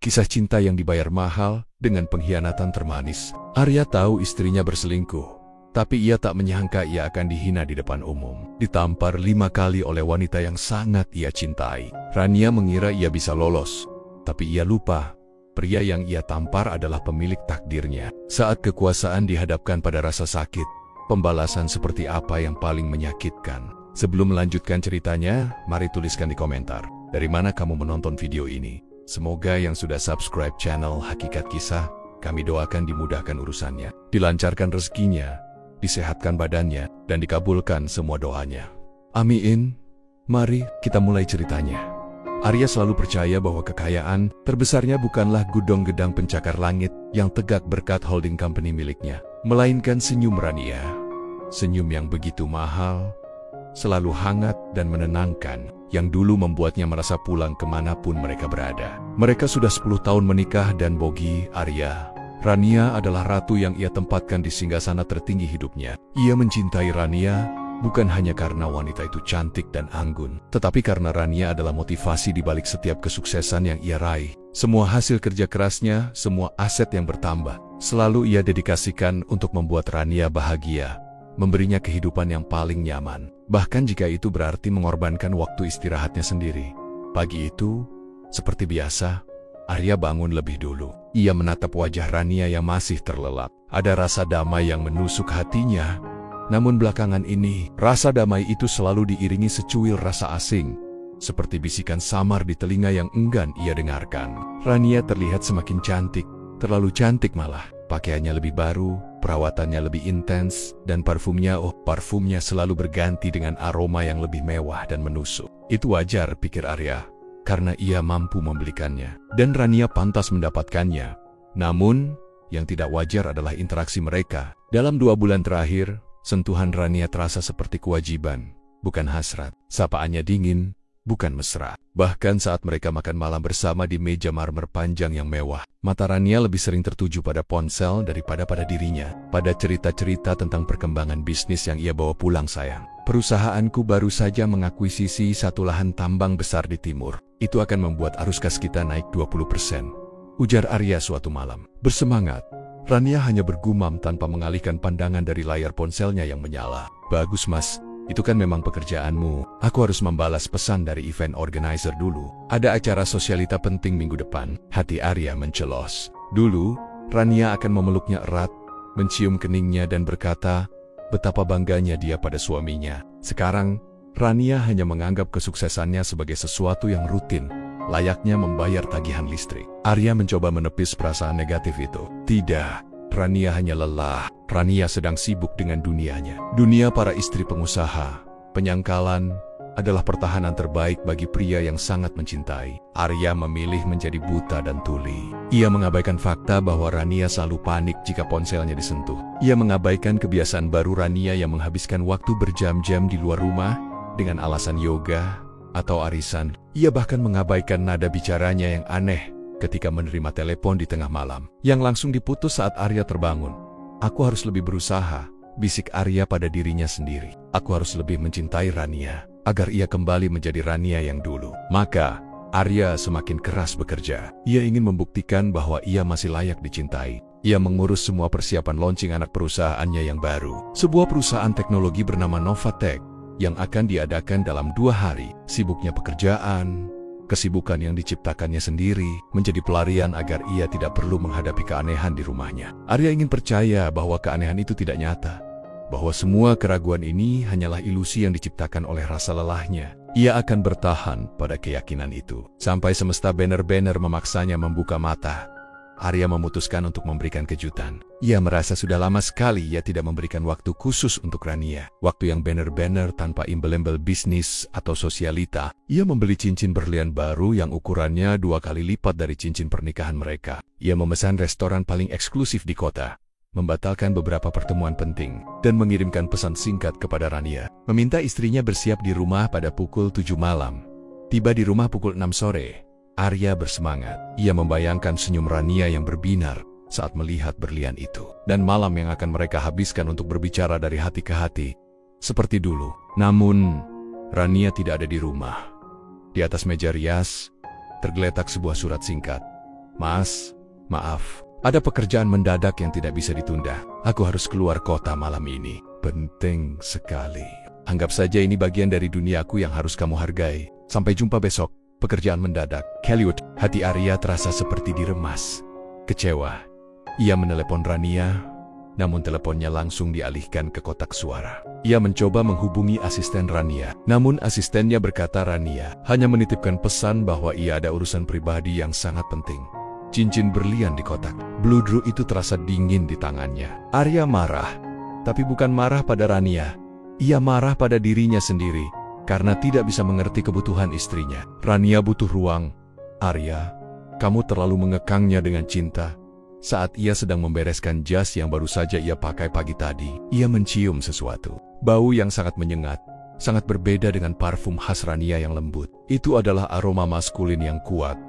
Kisah cinta yang dibayar mahal dengan pengkhianatan termanis. Arya tahu istrinya berselingkuh, tapi ia tak menyangka ia akan dihina di depan umum. Ditampar 5 kali oleh wanita yang sangat ia cintai. Rania mengira ia bisa lolos, tapi ia lupa. Pria yang ia tampar adalah pemilik takdirnya. Saat kekuasaan dihadapkan pada rasa sakit, pembalasan seperti apa yang paling menyakitkan? Sebelum melanjutkan ceritanya, mari tuliskan di komentar, dari mana kamu menonton video ini. Semoga yang sudah subscribe channel Hakikat Kisah, kami doakan dimudahkan urusannya, dilancarkan rezekinya, disehatkan badannya, dan dikabulkan semua doanya. Amin. Mari kita mulai ceritanya. Arya selalu percaya bahwa kekayaan terbesarnya bukanlah gudang-gedang pencakar langit yang tegak berkat holding company miliknya, melainkan senyum Rania. Senyum yang begitu mahal, selalu hangat dan menenangkan, yang dulu membuatnya merasa pulang kemanapun mereka berada. Mereka sudah 10 tahun menikah dan Bogi, Arya, Rania adalah ratu yang ia tempatkan di singgasana tertinggi hidupnya. Ia mencintai Rania bukan hanya karena wanita itu cantik dan anggun, tetapi karena Rania adalah motivasi di balik setiap kesuksesan yang ia raih. Semua hasil kerja kerasnya, semua aset yang bertambah, selalu ia dedikasikan untuk membuat Rania bahagia, memberinya kehidupan yang paling nyaman, bahkan jika itu berarti mengorbankan waktu istirahatnya sendiri. Pagi itu, seperti biasa, Arya bangun lebih dulu. Ia menatap wajah Rania yang masih terlelap. Ada rasa damai yang menusuk hatinya. Namun belakangan ini, rasa damai itu selalu diiringi secuil rasa asing, seperti bisikan samar di telinga yang enggan ia dengarkan. Rania terlihat semakin cantik, terlalu cantik malah. Pakaiannya lebih baru, perawatannya lebih intens, dan parfumnya selalu berganti dengan aroma yang lebih mewah dan menusuk. Itu wajar, pikir Arya, karena ia mampu membelikannya, dan Rania pantas mendapatkannya. Namun, yang tidak wajar adalah interaksi mereka. Dalam 2 bulan terakhir, sentuhan Rania terasa seperti kewajiban, bukan hasrat. Sapaannya dingin, bukan mesra. Bahkan saat mereka makan malam bersama di meja marmer panjang yang mewah, mata Rania lebih sering tertuju pada ponsel daripada pada dirinya. Pada cerita-cerita tentang perkembangan bisnis yang ia bawa pulang. Sayang, perusahaanku baru saja mengakuisisi 1 lahan tambang besar di timur. Itu akan membuat arus kas kita naik 20%. Ujar Arya suatu malam. Bersemangat. Rania hanya bergumam tanpa mengalihkan pandangan dari layar ponselnya yang menyala. Bagus mas, itu kan memang pekerjaanmu. Aku harus membalas pesan dari event organizer dulu. Ada acara sosialita penting minggu depan. Hati Arya mencelos. Dulu, Rania akan memeluknya erat, mencium keningnya dan berkata betapa bangganya dia pada suaminya. Sekarang, Rania hanya menganggap kesuksesannya sebagai sesuatu yang rutin, layaknya membayar tagihan listrik. Arya mencoba menepis perasaan negatif itu. Tidak, Rania hanya lelah. Rania sedang sibuk dengan dunianya. Dunia para istri pengusaha, penyangkalan, adalah pertahanan terbaik bagi pria yang sangat mencintai. Arya memilih menjadi buta dan tuli. Ia mengabaikan fakta bahwa Rania selalu panik jika ponselnya disentuh. Ia mengabaikan kebiasaan baru Rania yang menghabiskan waktu berjam-jam di luar rumah dengan alasan yoga atau arisan. Ia bahkan mengabaikan nada bicaranya yang aneh ketika menerima telepon di tengah malam, yang langsung diputus saat Arya terbangun. Aku harus lebih berusaha, bisik Arya pada dirinya sendiri. Aku harus lebih mencintai Rania, agar ia kembali menjadi Rania yang dulu. Maka, Arya semakin keras bekerja. Ia ingin membuktikan bahwa ia masih layak dicintai. Ia mengurus semua persiapan launching anak perusahaannya yang baru. Sebuah perusahaan teknologi bernama Novatech, yang akan diadakan dalam 2 hari. Sibuknya pekerjaan, kesibukan yang diciptakannya sendiri, menjadi pelarian agar ia tidak perlu menghadapi keanehan di rumahnya. Arya ingin percaya bahwa keanehan itu tidak nyata, bahwa semua keraguan ini hanyalah ilusi yang diciptakan oleh rasa lelahnya. Ia akan bertahan pada keyakinan itu, sampai semesta benar-benar memaksanya membuka mata. Arya memutuskan untuk memberikan kejutan. Ia merasa sudah lama sekali ia tidak memberikan waktu khusus untuk Rania. Waktu yang benar-benar tanpa imbel-embel bisnis atau sosialita. Ia membeli cincin berlian baru yang ukurannya 2 kali lipat dari cincin pernikahan mereka. Ia memesan restoran paling eksklusif di kota, membatalkan beberapa pertemuan penting, dan mengirimkan pesan singkat kepada Rania, meminta istrinya bersiap di rumah pada pukul 7 malam. Tiba di rumah pukul 6 sore. Arya bersemangat. Ia membayangkan senyum Rania yang berbinar saat melihat berlian itu, dan malam yang akan mereka habiskan untuk berbicara dari hati ke hati, seperti dulu. Namun, Rania tidak ada di rumah. Di atas meja rias, tergeletak sebuah surat singkat. Mas, maaf. Ada pekerjaan mendadak yang tidak bisa ditunda. Aku harus keluar kota malam ini. Penting sekali. Anggap saja ini bagian dari duniaku yang harus kamu hargai. Sampai jumpa besok. Pekerjaan mendadak. Kellywood. Hati Arya terasa seperti diremas. Kecewa. Ia menelepon Rania, namun teleponnya langsung dialihkan ke kotak suara. Ia mencoba menghubungi asisten Rania, namun asistennya berkata Rania hanya menitipkan pesan bahwa ia ada urusan pribadi yang sangat penting. Cincin berlian di kotak bludru itu terasa dingin di tangannya. Arya marah, tapi bukan marah pada Rania. Ia marah pada dirinya sendiri, karena tidak bisa mengerti kebutuhan istrinya. Rania butuh ruang. Arya, kamu terlalu mengekangnya dengan cinta. Saat ia sedang membereskan jas yang baru saja ia pakai pagi tadi, ia mencium sesuatu. Bau yang sangat menyengat, sangat berbeda dengan parfum khas Rania yang lembut. Itu adalah aroma maskulin yang kuat,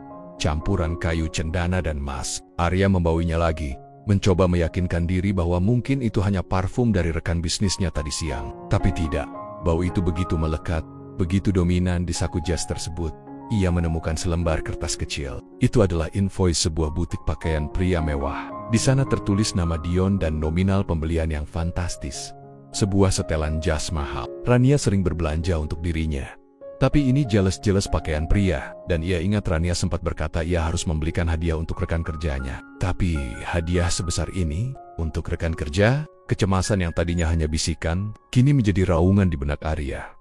campuran kayu cendana dan emas. Arya membauinya lagi, mencoba meyakinkan diri bahwa mungkin itu hanya parfum dari rekan bisnisnya tadi siang. Tapi tidak, bau itu begitu melekat, begitu dominan di saku jas tersebut. Ia menemukan selembar kertas kecil. Itu adalah invoice sebuah butik pakaian pria mewah. Di sana tertulis nama Dion dan nominal pembelian yang fantastis. Sebuah setelan jas mahal. Rania sering berbelanja untuk dirinya. Tapi ini jelas-jelas pakaian pria, dan ia ingat Rania sempat berkata ia harus membelikan hadiah untuk rekan kerjanya. Tapi hadiah sebesar ini untuk rekan kerja, kecemasan yang tadinya hanya bisikan, kini menjadi raungan di benak Arya.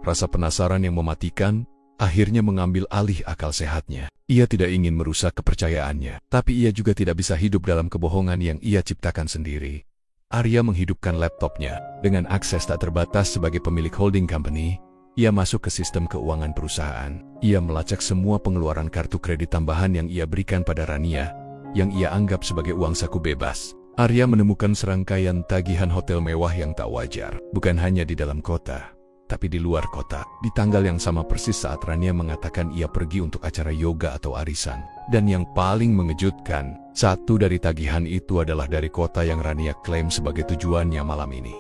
Rasa penasaran yang mematikan akhirnya mengambil alih akal sehatnya. Ia tidak ingin merusak kepercayaannya, tapi ia juga tidak bisa hidup dalam kebohongan yang ia ciptakan sendiri. Arya menghidupkan laptopnya. Dengan akses tak terbatas sebagai pemilik holding company, ia masuk ke sistem keuangan perusahaan. Ia melacak semua pengeluaran kartu kredit tambahan yang ia berikan pada Rania, yang ia anggap sebagai uang saku bebas. Arya menemukan serangkaian tagihan hotel mewah yang tak wajar, bukan hanya di dalam kota, tapi di luar kota. Di tanggal yang sama persis saat Rania mengatakan ia pergi untuk acara yoga atau arisan. Dan yang paling mengejutkan, satu dari tagihan itu adalah dari kota yang Rania klaim sebagai tujuannya malam ini.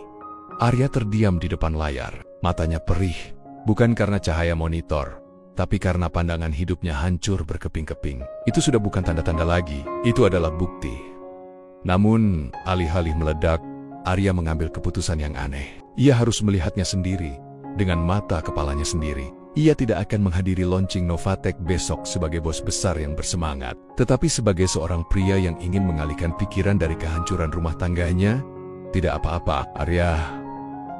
Arya terdiam di depan layar, matanya perih, bukan karena cahaya monitor, tapi karena pandangan hidupnya hancur berkeping-keping. Itu sudah bukan tanda-tanda lagi, itu adalah bukti. Namun, alih-alih meledak, Arya mengambil keputusan yang aneh. Ia harus melihatnya sendiri, dengan mata kepalanya sendiri. Ia tidak akan menghadiri launching Novatek besok sebagai bos besar yang bersemangat, tetapi sebagai seorang pria yang ingin mengalihkan pikiran dari kehancuran rumah tangganya. Tidak apa-apa, Arya.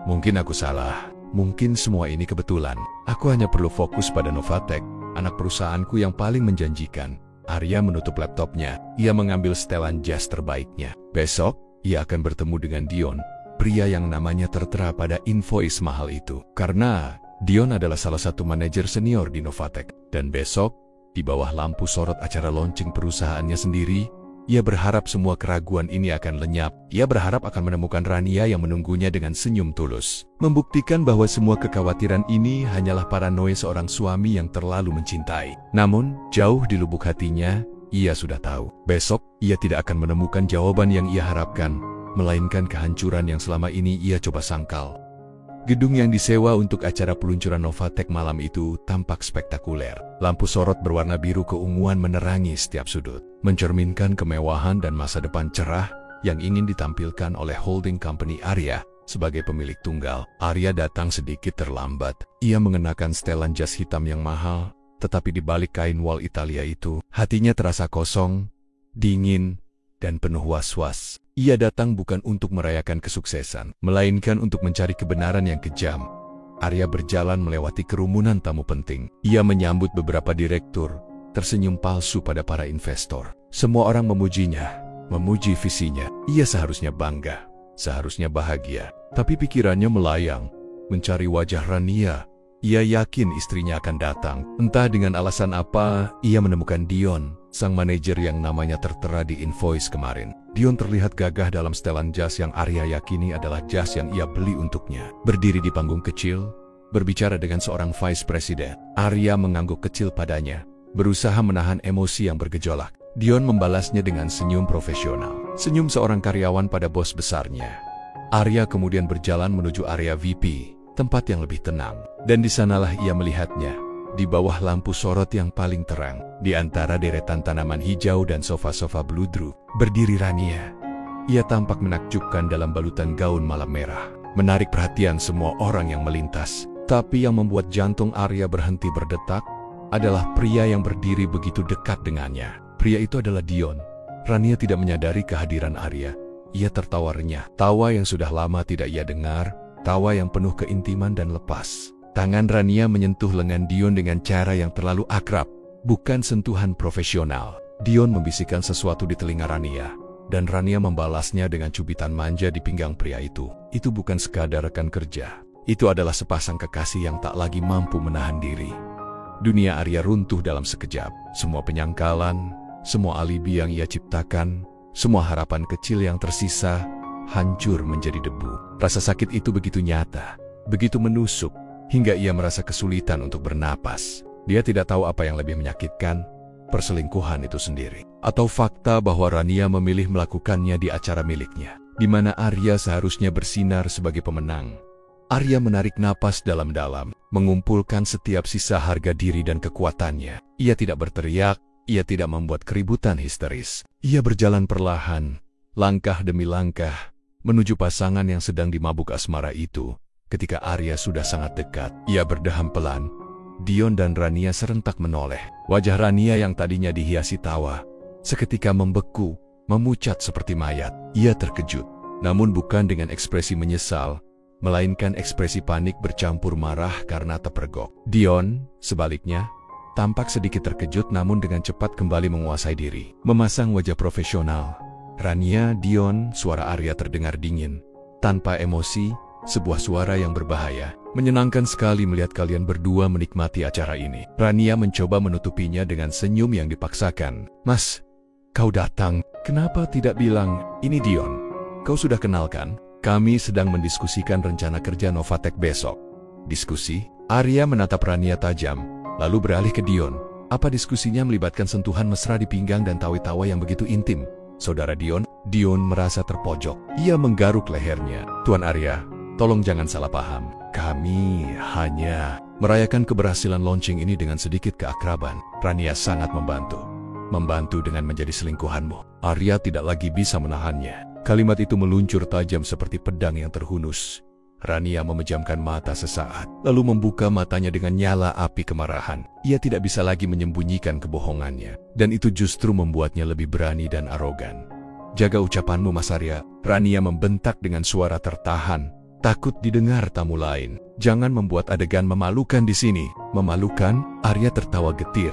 Mungkin aku salah. Mungkin semua ini kebetulan. Aku hanya perlu fokus pada Novatek, anak perusahaanku yang paling menjanjikan. Arya menutup laptopnya. Ia mengambil setelan jas terbaiknya. Besok, ia akan bertemu dengan Dion, pria yang namanya tertera pada invoice mahal itu. Karena Dion adalah salah satu manajer senior di Novatek. Dan besok, di bawah lampu sorot acara launching perusahaannya sendiri, ia berharap semua keraguan ini akan lenyap. Ia berharap akan menemukan Rania yang menunggunya dengan senyum tulus. Membuktikan bahwa semua kekhawatiran ini hanyalah paranoia seorang suami yang terlalu mencintai. Namun, jauh di lubuk hatinya, ia sudah tahu. Besok, ia tidak akan menemukan jawaban yang ia harapkan, melainkan kehancuran yang selama ini ia coba sangkal. Gedung yang disewa untuk acara peluncuran Novatek malam itu tampak spektakuler. Lampu sorot berwarna biru keunguan menerangi setiap sudut, mencerminkan kemewahan dan masa depan cerah yang ingin ditampilkan oleh holding company Arya sebagai pemilik tunggal. Arya datang sedikit terlambat. Ia mengenakan setelan jas hitam yang mahal, tetapi di balik kain wol Italia itu, hatinya terasa kosong, dingin, dan penuh was-was. Ia datang bukan untuk merayakan kesuksesan, melainkan untuk mencari kebenaran yang kejam. Arya berjalan melewati kerumunan tamu penting. Ia menyambut beberapa direktur, tersenyum palsu pada para investor. Semua orang memujinya, memuji visinya. Ia seharusnya bangga, seharusnya bahagia. Tapi pikirannya melayang, mencari wajah Rania. Ia yakin istrinya akan datang. Entah dengan alasan apa, ia menemukan Dion, sang manajer yang namanya tertera di invoice kemarin. Dion terlihat gagah dalam setelan jas yang Arya yakini adalah jas yang ia beli untuknya. Berdiri di panggung kecil, berbicara dengan seorang vice president. Arya mengangguk kecil padanya, berusaha menahan emosi yang bergejolak. Dion membalasnya dengan senyum profesional. Senyum seorang karyawan pada bos besarnya. Arya kemudian berjalan menuju area VP, tempat yang lebih tenang. Dan di sanalah ia melihatnya, Di bawah lampu sorot yang paling terang, di antara deretan tanaman hijau dan sofa-sofa bludru, berdiri Rania. Ia tampak menakjubkan dalam balutan gaun malam merah, menarik perhatian semua orang yang melintas. Tapi yang membuat jantung Arya berhenti berdetak adalah pria yang berdiri begitu dekat dengannya. Pria itu adalah Dion. Rania tidak menyadari kehadiran Arya. Ia tertawa renyah, tawa yang sudah lama tidak ia dengar, tawa yang penuh keintiman dan lepas. Tangan Rania menyentuh lengan Dion dengan cara yang terlalu akrab, bukan sentuhan profesional. Dion membisikkan sesuatu di telinga Rania, dan Rania membalasnya dengan cubitan manja di pinggang pria itu. Itu bukan sekadar rekan kerja. Itu adalah sepasang kekasih yang tak lagi mampu menahan diri. Dunia Arya runtuh dalam sekejap. Semua penyangkalan, semua alibi yang ia ciptakan, semua harapan kecil yang tersisa, hancur menjadi debu. Rasa sakit itu begitu nyata, begitu menusuk, hingga ia merasa kesulitan untuk bernapas. Dia tidak tahu apa yang lebih menyakitkan, perselingkuhan itu sendiri, atau fakta bahwa Rania memilih melakukannya di acara miliknya, di mana Arya seharusnya bersinar sebagai pemenang. Arya menarik napas dalam-dalam, mengumpulkan setiap sisa harga diri dan kekuatannya. Ia tidak berteriak, ia tidak membuat keributan histeris. Ia berjalan perlahan, langkah demi langkah, menuju pasangan yang sedang dimabuk asmara itu. Ketika Arya sudah sangat dekat, ia berdeham pelan. Dion dan Rania serentak menoleh. Wajah Rania yang tadinya dihiasi tawa, seketika membeku, memucat seperti mayat. Ia terkejut, namun bukan dengan ekspresi menyesal, melainkan ekspresi panik bercampur marah karena terpergok. Dion, sebaliknya, tampak sedikit terkejut namun dengan cepat kembali menguasai diri. Memasang wajah profesional, Rania, Dion, suara Arya terdengar dingin, tanpa emosi. Sebuah suara yang berbahaya. Menyenangkan sekali melihat kalian berdua menikmati acara ini. Rania mencoba menutupinya dengan senyum yang dipaksakan. Mas, kau datang. Kenapa tidak bilang, ini Dion. Kau sudah kenal kan? Kami sedang mendiskusikan rencana kerja Novatek besok. Diskusi? Arya menatap Rania tajam, lalu beralih ke Dion. Apa diskusinya melibatkan sentuhan mesra di pinggang dan tawa-tawa yang begitu intim? Saudara Dion? Dion merasa terpojok. Ia menggaruk lehernya. Tuan Arya, tolong jangan salah paham. Kami hanya merayakan keberhasilan launching ini dengan sedikit keakraban. Rania sangat membantu. Membantu dengan menjadi selingkuhanmu. Arya tidak lagi bisa menahannya. Kalimat itu meluncur tajam seperti pedang yang terhunus. Rania memejamkan mata sesaat, lalu membuka matanya dengan nyala api kemarahan. Ia tidak bisa lagi menyembunyikan kebohongannya. Dan itu justru membuatnya lebih berani dan arogan. Jaga ucapanmu, Mas Arya. Rania membentak dengan suara tertahan. Takut didengar tamu lain. Jangan membuat adegan memalukan di sini. Memalukan? Arya tertawa getir.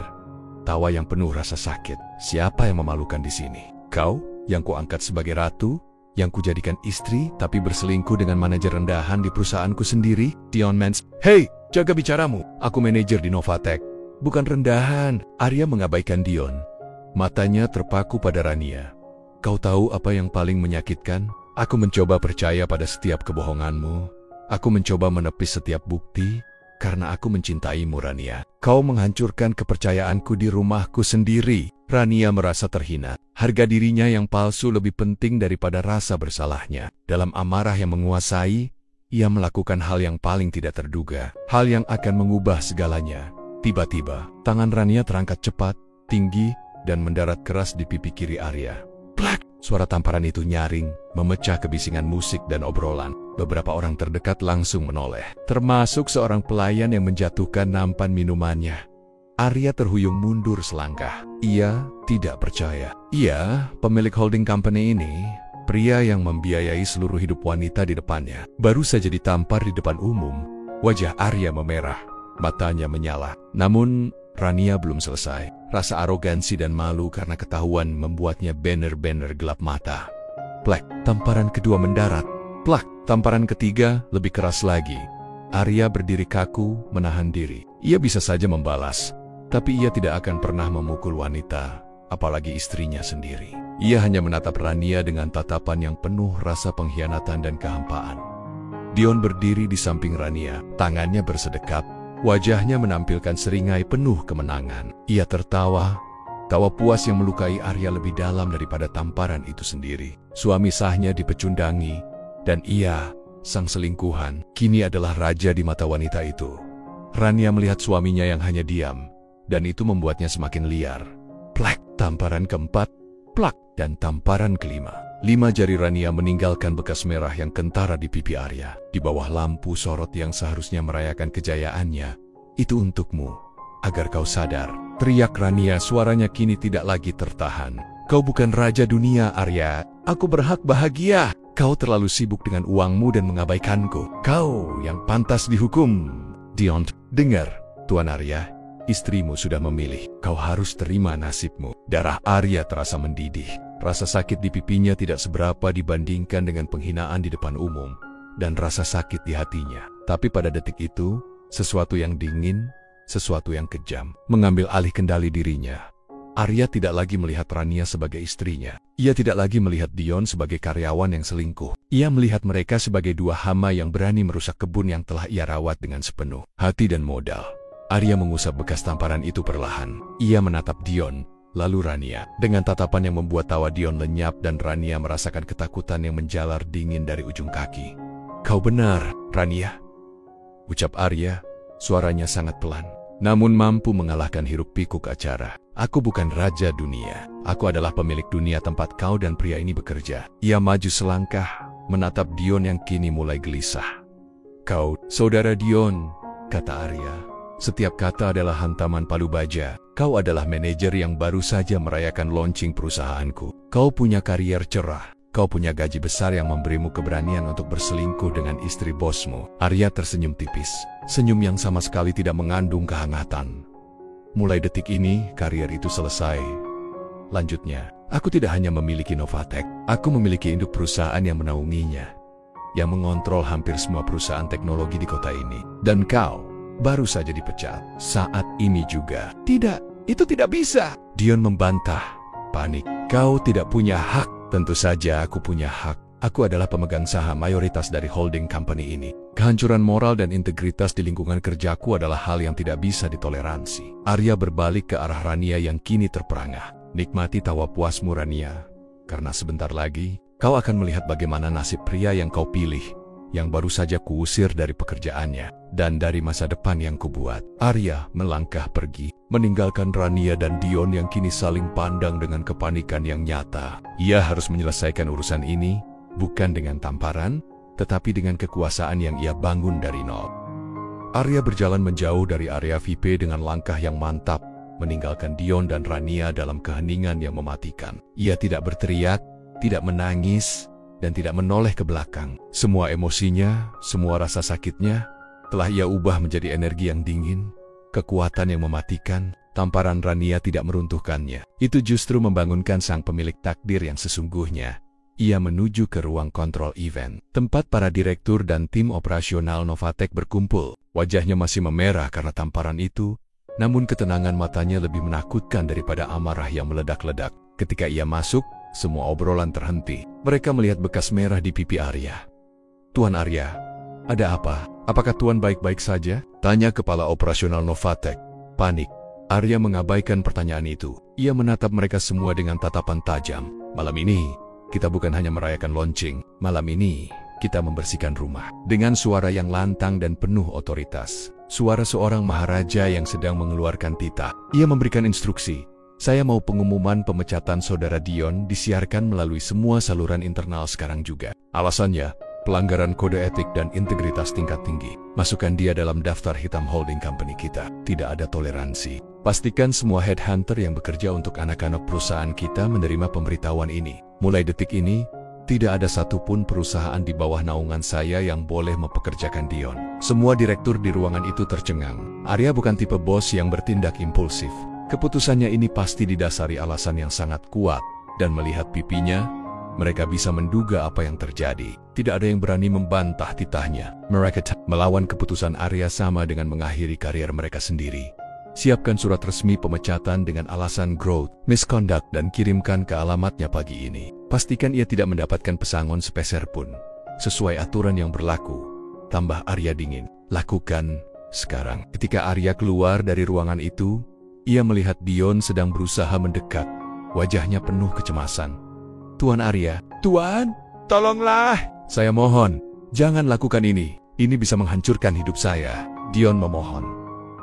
Tawa yang penuh rasa sakit. Siapa yang memalukan di sini? Kau, yang kuangkat sebagai ratu, yang kujadikan istri, tapi berselingkuh dengan manajer rendahan di perusahaanku sendiri, Dion Mans. Hei, jaga bicaramu. Aku manajer di Novatek, bukan rendahan. Arya mengabaikan Dion. Matanya terpaku pada Rania. Kau tahu apa yang paling menyakitkan? Aku mencoba percaya pada setiap kebohonganmu. Aku mencoba menepis setiap bukti, karena aku mencintaimu, Rania. Kau menghancurkan kepercayaanku di rumahku sendiri. Rania merasa terhina. Harga dirinya yang palsu lebih penting daripada rasa bersalahnya. Dalam amarah yang menguasai, ia melakukan hal yang paling tidak terduga. Hal yang akan mengubah segalanya. Tiba-tiba, tangan Rania terangkat cepat, tinggi, dan mendarat keras di pipi kiri Arya. Plak! Suara tamparan itu nyaring, memecah kebisingan musik dan obrolan. Beberapa orang terdekat langsung menoleh, termasuk seorang pelayan yang menjatuhkan nampan minumannya. Arya terhuyung mundur selangkah. Ia tidak percaya. Ia, pemilik holding company ini, pria yang membiayai seluruh hidup wanita di depannya, baru saja ditampar di depan umum. Wajah Arya memerah, matanya menyala. Namun, Rania belum selesai. Rasa arogansi dan malu karena ketahuan membuatnya benar-benar gelap mata. Plak, tamparan kedua mendarat. Plak, tamparan ketiga lebih keras lagi. Arya berdiri kaku, menahan diri. Ia bisa saja membalas, tapi ia tidak akan pernah memukul wanita, apalagi istrinya sendiri. Ia hanya menatap Rania dengan tatapan yang penuh rasa pengkhianatan dan kehampaan. Dion berdiri di samping Rania, tangannya bersedekap. Wajahnya menampilkan seringai penuh kemenangan. Ia tertawa, tawa puas yang melukai Arya lebih dalam daripada tamparan itu sendiri. Suami sahnya dipecundangi, dan ia, sang selingkuhan, kini adalah raja di mata wanita itu. Rania melihat suaminya yang hanya diam, dan itu membuatnya semakin liar. Plak, tamparan keempat, plak, dan tamparan kelima. 5 jari Rania meninggalkan bekas merah yang kentara di pipi Arya. Di bawah lampu sorot yang seharusnya merayakan kejayaannya. Itu untukmu, agar kau sadar. Teriak Rania, suaranya kini tidak lagi tertahan. Kau bukan raja dunia, Arya. Aku berhak bahagia. Kau terlalu sibuk dengan uangmu dan mengabaikanku. Kau yang pantas dihukum. Dion, dengar, Tuan Arya. Istrimu sudah memilih. Kau harus terima nasibmu. Darah Arya terasa mendidih. Rasa sakit di pipinya tidak seberapa dibandingkan dengan penghinaan di depan umum. Dan rasa sakit di hatinya. Tapi pada detik itu, sesuatu yang dingin, sesuatu yang kejam, mengambil alih kendali dirinya. Arya tidak lagi melihat Rania sebagai istrinya. Ia tidak lagi melihat Dion sebagai karyawan yang selingkuh. Ia melihat mereka sebagai dua hama yang berani merusak kebun yang telah ia rawat dengan sepenuh hati dan modal. Arya mengusap bekas tamparan itu perlahan. Ia menatap Dion, lalu Rania. Dengan tatapan yang membuat tawa Dion lenyap dan Rania merasakan ketakutan yang menjalar dingin dari ujung kaki. Kau benar, Rania, ucap Arya, suaranya sangat pelan. Namun mampu mengalahkan hiruk pikuk acara. Aku bukan raja dunia. Aku adalah pemilik dunia tempat kau dan pria ini bekerja. Ia maju selangkah, menatap Dion yang kini mulai gelisah. Kau, saudara Dion, kata Arya. Setiap kata adalah hantaman palu baja. Kau adalah manajer yang baru saja merayakan launching perusahaanku. Kau punya karier cerah. Kau punya gaji besar yang memberimu keberanian untuk berselingkuh dengan istri bosmu. Arya tersenyum tipis. Senyum yang sama sekali tidak mengandung kehangatan. Mulai detik ini, karier itu selesai. Lanjutnya, aku tidak hanya memiliki Novatek. Aku memiliki induk perusahaan yang menaunginya. Yang mengontrol hampir semua perusahaan teknologi di kota ini. Dan kau baru saja dipecat. Saat ini juga. Tidak, itu tidak bisa. Dion membantah. Panik. Kau tidak punya hak. Tentu saja aku punya hak. Aku adalah pemegang saham mayoritas dari holding company ini. Kehancuran moral dan integritas di lingkungan kerjaku adalah hal yang tidak bisa ditoleransi. Arya berbalik ke arah Rania yang kini terperangah. Nikmati tawa puasmu, Rania. Karena sebentar lagi, kau akan melihat bagaimana nasib pria yang kau pilih, yang baru saja kuusir dari pekerjaannya, dan dari masa depan yang kubuat. Arya melangkah pergi, meninggalkan Rania dan Dion yang kini saling pandang dengan kepanikan yang nyata. Ia harus menyelesaikan urusan ini, bukan dengan tamparan, tetapi dengan kekuasaan yang ia bangun dari nol. Arya berjalan menjauh dari area VIP dengan langkah yang mantap, meninggalkan Dion dan Rania dalam keheningan yang mematikan. Ia tidak berteriak, tidak menangis, dan tidak menoleh ke belakang. Semua emosinya, semua rasa sakitnya, telah ia ubah menjadi energi yang dingin, kekuatan yang mematikan. Tamparan Rania tidak meruntuhkannya. Itu justru membangunkan sang pemilik takdir yang sesungguhnya. Ia menuju ke ruang kontrol event, tempat para direktur dan tim operasional Novatek berkumpul. Wajahnya masih memerah karena tamparan itu, namun ketenangan matanya lebih menakutkan daripada amarah yang meledak-ledak. Ketika ia masuk, semua obrolan terhenti. Mereka melihat bekas merah di pipi Arya. Tuan Arya, ada apa? Apakah Tuan baik-baik saja? Tanya kepala operasional Novatek. Panik. Arya mengabaikan pertanyaan itu. Ia menatap mereka semua dengan tatapan tajam. Malam ini, kita bukan hanya merayakan launching. Malam ini, kita membersihkan rumah. Dengan suara yang lantang dan penuh otoritas. Suara seorang maharaja yang sedang mengeluarkan titah. Ia memberikan instruksi. Saya mau pengumuman pemecatan saudara Dion disiarkan melalui semua saluran internal sekarang juga. Alasannya, pelanggaran kode etik dan integritas tingkat tinggi. Masukkan dia dalam daftar hitam holding company kita. Tidak ada toleransi. Pastikan semua headhunter yang bekerja untuk anak-anak perusahaan kita menerima pemberitahuan ini. Mulai detik ini, tidak ada satupun perusahaan di bawah naungan saya yang boleh mempekerjakan Dion. Semua direktur di ruangan itu tercengang. Arya bukan tipe bos yang bertindak impulsif. Keputusannya ini pasti didasari alasan yang sangat kuat, dan melihat pipinya, mereka bisa menduga apa yang terjadi. Tidak ada yang berani membantah titahnya. Mereka melawan keputusan Arya sama dengan mengakhiri karier mereka sendiri. Siapkan surat resmi pemecatan dengan alasan growth, misconduct, dan kirimkan ke alamatnya pagi ini. Pastikan ia tidak mendapatkan pesangon sepeser pun. Sesuai aturan yang berlaku. Tambah Arya dingin. Lakukan sekarang. Ketika Arya keluar dari ruangan itu, ia melihat Dion sedang berusaha mendekat. Wajahnya penuh kecemasan. Tuan Arya. Tuan, tolonglah. Saya mohon, jangan lakukan ini. Ini bisa menghancurkan hidup saya. Dion memohon.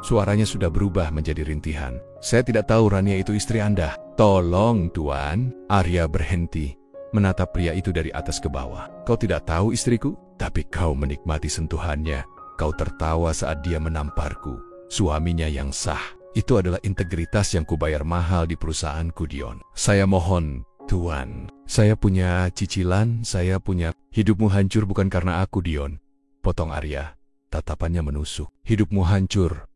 Suaranya sudah berubah menjadi rintihan. Saya tidak tahu Rania itu istri Anda. Tolong, Tuan. Arya berhenti, menatap pria itu dari atas ke bawah. Kau tidak tahu istriku? Tapi kau menikmati sentuhannya. Kau tertawa saat dia menamparku. Suaminya yang sah. Itu adalah integritas yang kubayar mahal di perusahaanku, Dion. Saya mohon, Tuan. Saya punya cicilan, saya punya... Hidupmu hancur bukan karena aku, Dion. Potong Arya. Tatapannya menusuk. Hidupmu hancur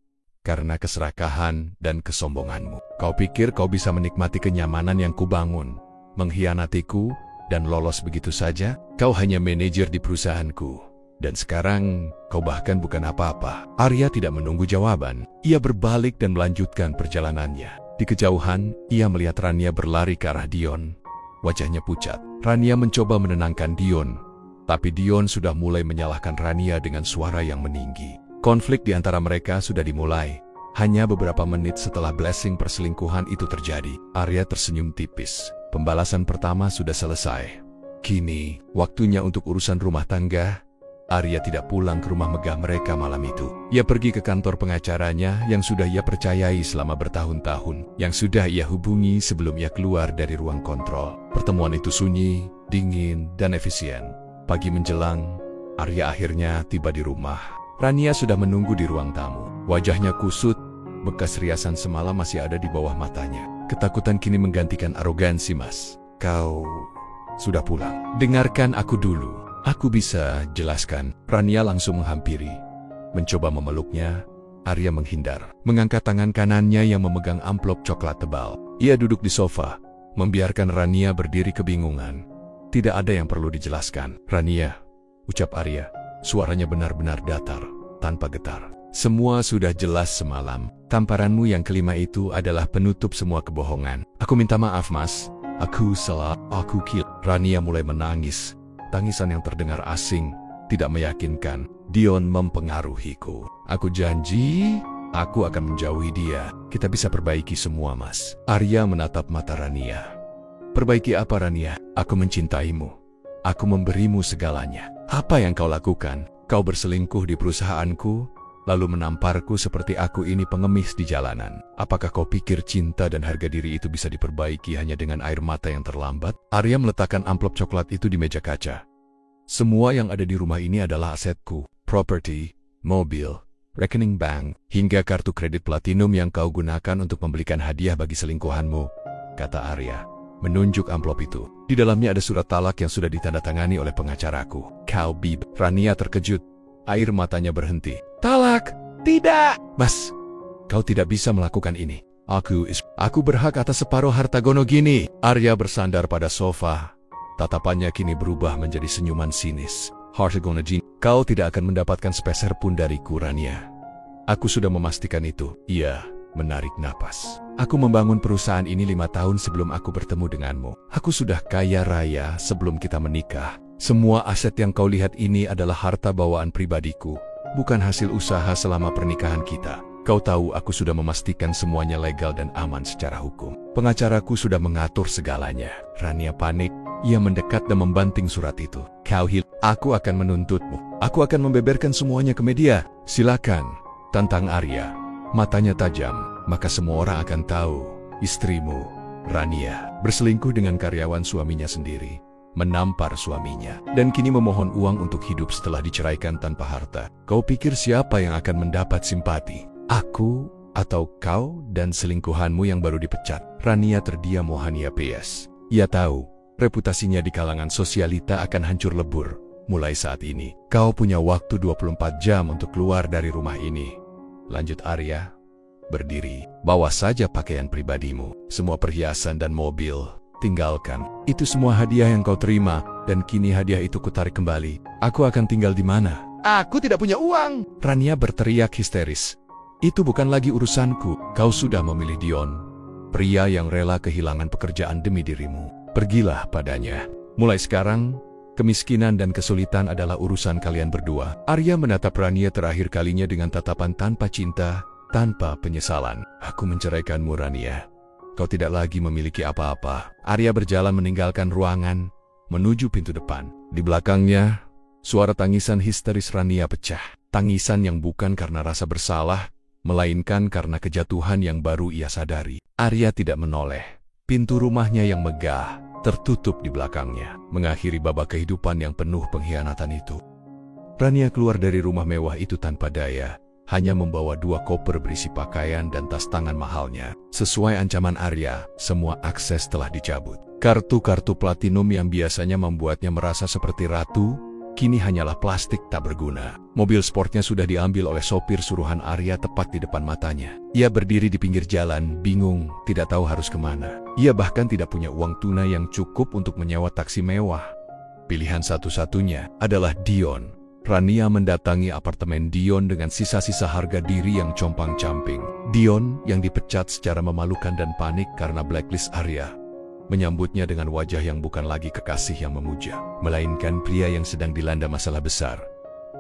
karena keserakahan dan kesombonganmu. Kau pikir kau bisa menikmati kenyamanan yang kubangun, mengkhianatiku, dan lolos begitu saja? Kau hanya manajer di perusahaanku. Dan sekarang, kau bahkan bukan apa-apa. Arya tidak menunggu jawaban. Ia berbalik dan melanjutkan perjalanannya. Di kejauhan, ia melihat Rania berlari ke arah Dion. Wajahnya pucat. Rania mencoba menenangkan Dion. Tapi Dion sudah mulai menyalahkan Rania dengan suara yang meninggi. Konflik di antara mereka sudah dimulai. Hanya beberapa menit setelah blessing perselingkuhan itu terjadi, Arya tersenyum tipis. Pembalasan pertama sudah selesai. Kini, waktunya untuk urusan rumah tangga. Arya tidak pulang ke rumah megah mereka malam itu. Ia pergi ke kantor pengacaranya yang sudah ia percayai selama bertahun-tahun, yang sudah ia hubungi sebelum ia keluar dari ruang kontrol. Pertemuan itu sunyi, dingin, dan efisien. Pagi menjelang, Arya akhirnya tiba di rumah. Rania sudah menunggu di ruang tamu. Wajahnya kusut, bekas riasan semalam masih ada di bawah matanya. Ketakutan kini menggantikan arogansi, Mas. Kau sudah pulang. Dengarkan aku dulu. Aku bisa jelaskan. Rania langsung menghampiri. Mencoba memeluknya, Arya menghindar. Mengangkat tangan kanannya yang memegang amplop coklat tebal. Ia duduk di sofa, membiarkan Rania berdiri kebingungan. Tidak ada yang perlu dijelaskan. Rania, ucap Arya. Suaranya benar-benar datar, tanpa getar. Semua sudah jelas semalam. Tamparanmu yang kelima itu adalah penutup semua kebohongan. Aku minta maaf, Mas. Aku salah, aku Rania mulai menangis. Tangisan yang terdengar asing, tidak meyakinkan. Dion mempengaruhiku. Aku janji, aku akan menjauhi dia. Kita bisa perbaiki semua, Mas. Arya menatap mata Rania. Perbaiki apa, Rania? Aku mencintaimu. Aku memberimu segalanya. Apa yang kau lakukan? Kau berselingkuh di perusahaanku, lalu menamparku seperti aku ini pengemis di jalanan. Apakah kau pikir cinta dan harga diri itu bisa diperbaiki hanya dengan air mata yang terlambat? Arya meletakkan amplop coklat itu di meja kaca. Semua yang ada di rumah ini adalah asetku, properti, mobil, rekening bank, hingga kartu kredit platinum yang kau gunakan untuk membelikan hadiah bagi selingkuhanmu, kata Arya, menunjuk amplop itu. Di dalamnya ada surat talak yang sudah ditandatangani oleh pengacaraku. Kau bib. Rania terkejut. Air matanya berhenti. Talak? Tidak! Mas, kau tidak bisa melakukan ini. Aku berhak atas separuh harta Gonogini. Arya bersandar pada sofa. Tatapannya kini berubah menjadi senyuman sinis. Harta Gonogini, kau tidak akan mendapatkan sepeser pun dariku, Rania. Aku sudah memastikan itu. Ia menarik napas. Aku membangun perusahaan ini 5 tahun sebelum aku bertemu denganmu. Aku sudah kaya raya sebelum kita menikah. Semua aset yang kau lihat ini adalah harta bawaan pribadiku, bukan hasil usaha selama pernikahan kita. Kau tahu aku sudah memastikan semuanya legal dan aman secara hukum. Pengacaraku sudah mengatur segalanya. Rania panik. Ia mendekat dan membanting surat itu. Kau aku akan menuntutmu. Aku akan membeberkan semuanya ke media. Silakan, tantang Arya. Matanya tajam. Maka semua orang akan tahu istrimu, Rania, berselingkuh dengan karyawan suaminya sendiri, menampar suaminya, dan kini memohon uang untuk hidup setelah diceraikan tanpa harta. Kau pikir siapa yang akan mendapat simpati? Aku atau kau dan selingkuhanmu yang baru dipecat? Rania terdiam Mohania PS. Ia tahu reputasinya di kalangan sosialita akan hancur lebur. Mulai saat ini, kau punya waktu 24 jam untuk keluar dari rumah ini. Lanjut Arya. Berdiri, bawa saja pakaian pribadimu, semua perhiasan dan mobil. Tinggalkan. Itu semua hadiah yang kau terima, dan kini hadiah itu kutarik kembali. Aku akan tinggal di mana? Aku tidak punya uang! Rania berteriak histeris. Itu bukan lagi urusanku. Kau sudah memilih Dion, pria yang rela kehilangan pekerjaan demi dirimu. Pergilah padanya. Mulai sekarang, kemiskinan dan kesulitan adalah urusan kalian berdua. Arya menatap Rania terakhir kalinya dengan tatapan tanpa cinta, tanpa penyesalan. Aku menceraikanmu, Rania. Kau tidak lagi memiliki apa-apa. Arya berjalan meninggalkan ruangan, menuju pintu depan. Di belakangnya, suara tangisan histeris Rania pecah. Tangisan yang bukan karena rasa bersalah, melainkan karena kejatuhan yang baru ia sadari. Arya tidak menoleh. Pintu rumahnya yang megah tertutup di belakangnya, mengakhiri babak kehidupan yang penuh pengkhianatan itu. Rania keluar dari rumah mewah itu tanpa daya, hanya membawa 2 koper berisi pakaian dan tas tangan mahalnya. Sesuai ancaman Arya, semua akses telah dicabut. Kartu-kartu platinum yang biasanya membuatnya merasa seperti ratu, kini hanyalah plastik tak berguna. Mobil sportnya sudah diambil oleh sopir suruhan Arya tepat di depan matanya. Ia berdiri di pinggir jalan, bingung, tidak tahu harus kemana. Ia bahkan tidak punya uang tunai yang cukup untuk menyewa taksi mewah. Pilihan satu-satunya adalah Dion. Rania mendatangi apartemen Dion dengan sisa-sisa harga diri yang compang-camping. Dion yang dipecat secara memalukan dan panik karena blacklist Arya, menyambutnya dengan wajah yang bukan lagi kekasih yang memuja, melainkan pria yang sedang dilanda masalah besar.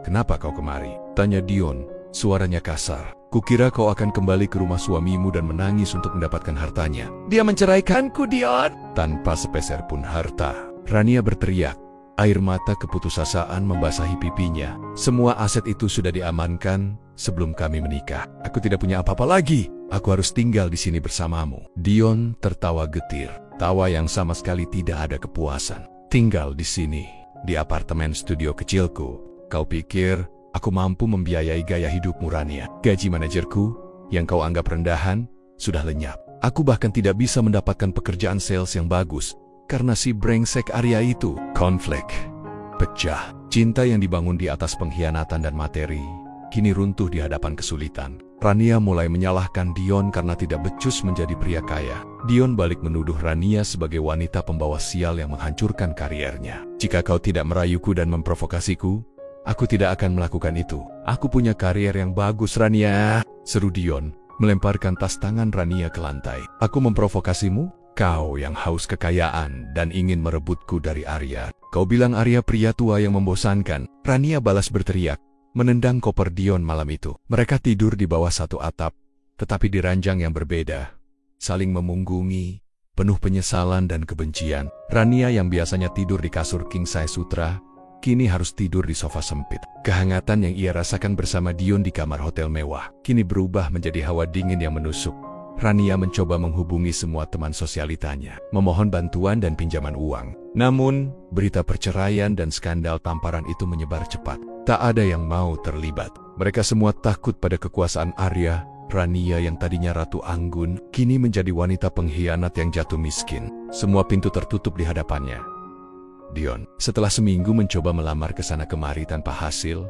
"Kenapa kau kemari?" tanya Dion, suaranya kasar. "Kukira kau akan kembali ke rumah suamimu dan menangis untuk mendapatkan hartanya." "Dia menceraikanku, Dion!" "Tanpa sepeser pun harta," Rania berteriak. Air mata keputusasaan membasahi pipinya. "Semua aset itu sudah diamankan sebelum kami menikah. Aku tidak punya apa-apa lagi. Aku harus tinggal di sini bersamamu." Dion tertawa getir. Tawa yang sama sekali tidak ada kepuasan. "Tinggal di sini, di apartemen studio kecilku. Kau pikir aku mampu membiayai gaya hidupmu, Rania? Gaji manajerku, yang kau anggap rendahan, sudah lenyap. Aku bahkan tidak bisa mendapatkan pekerjaan sales yang bagus, karena si brengsek Arya itu." Konflik pecah. Cinta yang dibangun di atas pengkhianatan dan materi, kini runtuh di hadapan kesulitan. Rania mulai menyalahkan Dion karena tidak becus menjadi pria kaya. Dion balik menuduh Rania sebagai wanita pembawa sial yang menghancurkan kariernya. "Jika kau tidak merayuku dan memprovokasiku, aku tidak akan melakukan itu. Aku punya karier yang bagus, Rania," seru Dion, melemparkan tas tangan Rania ke lantai. "Aku memprovokasimu? Kau yang haus kekayaan dan ingin merebutku dari Arya. Kau bilang Arya pria tua yang membosankan." Rania balas berteriak, menendang koper Dion malam itu. Mereka tidur di bawah satu atap, tetapi di ranjang yang berbeda, saling memunggungi, penuh penyesalan dan kebencian. Rania yang biasanya tidur di kasur king size sutra, kini harus tidur di sofa sempit. Kehangatan yang ia rasakan bersama Dion di kamar hotel mewah, kini berubah menjadi hawa dingin yang menusuk. Rania mencoba menghubungi semua teman sosialitanya, memohon bantuan dan pinjaman uang. Namun, berita perceraian dan skandal tamparan itu menyebar cepat. Tak ada yang mau terlibat. Mereka semua takut pada kekuasaan Arya. Rania yang tadinya ratu anggun, kini menjadi wanita pengkhianat yang jatuh miskin. Semua pintu tertutup di hadapannya. Dion, setelah seminggu mencoba melamar ke sana kemari tanpa hasil,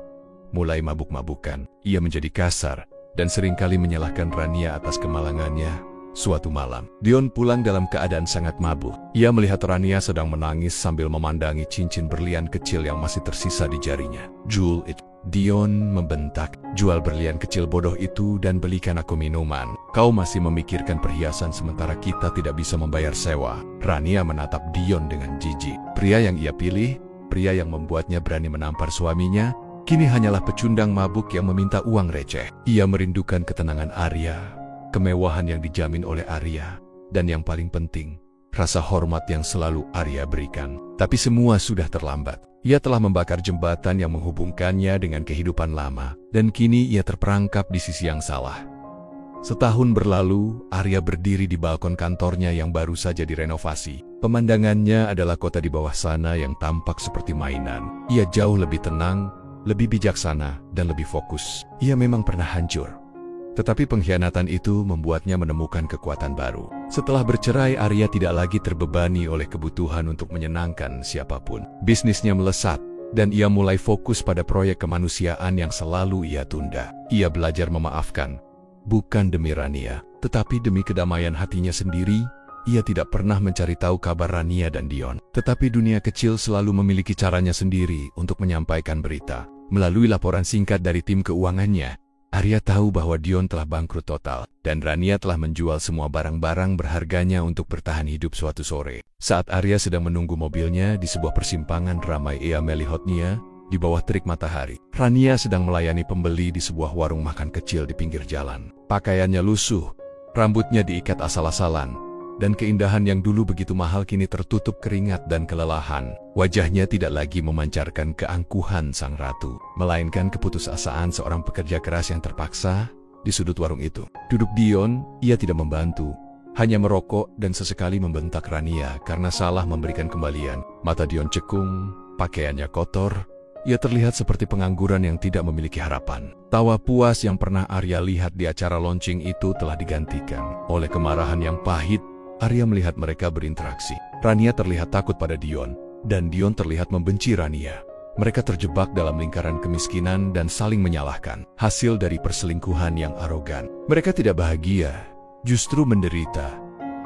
mulai mabuk-mabukan. Ia menjadi kasar dan seringkali menyalahkan Rania atas kemalangannya. Suatu malam, Dion pulang dalam keadaan sangat mabuk. Ia melihat Rania sedang menangis sambil memandangi cincin berlian kecil yang masih tersisa di jarinya. "Jual it," Dion membentak. "Jual berlian kecil bodoh itu dan belikan aku minuman. Kau masih memikirkan perhiasan sementara kita tidak bisa membayar sewa." Rania menatap Dion dengan jijik. Pria yang ia pilih, pria yang membuatnya berani menampar suaminya, kini hanyalah pecundang mabuk yang meminta uang receh. Ia merindukan ketenangan Arya, kemewahan yang dijamin oleh Arya, dan yang paling penting, rasa hormat yang selalu Arya berikan. Tapi semua sudah terlambat. Ia telah membakar jembatan yang menghubungkannya dengan kehidupan lama, dan kini ia terperangkap di sisi yang salah. Setahun berlalu, Arya berdiri di balkon kantornya yang baru saja direnovasi. Pemandangannya adalah kota di bawah sana yang tampak seperti mainan. Ia jauh lebih tenang, lebih bijaksana, dan lebih fokus. Ia memang pernah hancur, tetapi pengkhianatan itu membuatnya menemukan kekuatan baru. Setelah bercerai, Arya tidak lagi terbebani oleh kebutuhan untuk menyenangkan siapapun. Bisnisnya melesat, dan ia mulai fokus pada proyek kemanusiaan yang selalu ia tunda. Ia belajar memaafkan, bukan demi Rania, tetapi demi kedamaian hatinya sendiri. Ia tidak pernah mencari tahu kabar Rania dan Dion. Tetapi dunia kecil selalu memiliki caranya sendiri untuk menyampaikan berita. Melalui laporan singkat dari tim keuangannya, Arya tahu bahwa Dion telah bangkrut total, dan Rania telah menjual semua barang-barang berharganya untuk bertahan hidup. Suatu sore, saat Arya sedang menunggu mobilnya di sebuah persimpangan ramai Melihotnia, di bawah terik matahari, Rania sedang melayani pembeli di sebuah warung makan kecil di pinggir jalan. Pakaiannya lusuh, rambutnya diikat asal-asalan, dan keindahan yang dulu begitu mahal kini tertutup keringat dan kelelahan. Wajahnya tidak lagi memancarkan keangkuhan sang ratu, melainkan keputusasaan seorang pekerja keras yang terpaksa di sudut warung itu. Duduk Dion, ia tidak membantu, hanya merokok dan sesekali membentak Rania karena salah memberikan kembalian. Mata Dion cekung, pakaiannya kotor. Ia terlihat seperti pengangguran yang tidak memiliki harapan. Tawa puas yang pernah Arya lihat di acara launching itu telah digantikan oleh kemarahan yang pahit. Arya melihat mereka berinteraksi. Rania terlihat takut pada Dion, dan Dion terlihat membenci Rania. Mereka terjebak dalam lingkaran kemiskinan dan saling menyalahkan. Hasil dari perselingkuhan yang arogan. Mereka tidak bahagia, justru menderita.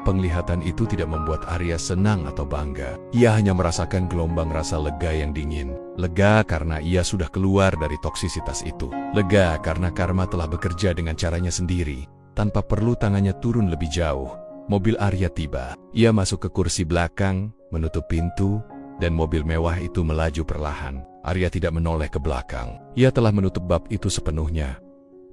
Penglihatan itu tidak membuat Arya senang atau bangga. Ia hanya merasakan gelombang rasa lega yang dingin. Lega karena ia sudah keluar dari toksisitas itu. Lega karena karma telah bekerja dengan caranya sendiri, tanpa perlu tangannya turun lebih jauh. Mobil Arya tiba. Ia masuk ke kursi belakang, menutup pintu, dan mobil mewah itu melaju perlahan. Arya tidak menoleh ke belakang. Ia telah menutup bab itu sepenuhnya.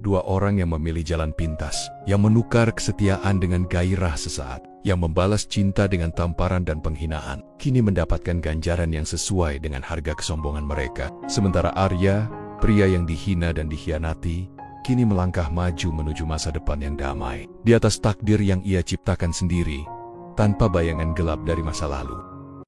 Dua orang yang memilih jalan pintas, yang menukar kesetiaan dengan gairah sesaat, yang membalas cinta dengan tamparan dan penghinaan, kini mendapatkan ganjaran yang sesuai dengan harga kesombongan mereka. Sementara Arya, pria yang dihina dan dikhianati, kini melangkah maju menuju masa depan yang damai, di atas takdir yang ia ciptakan sendiri, tanpa bayangan gelap dari masa lalu.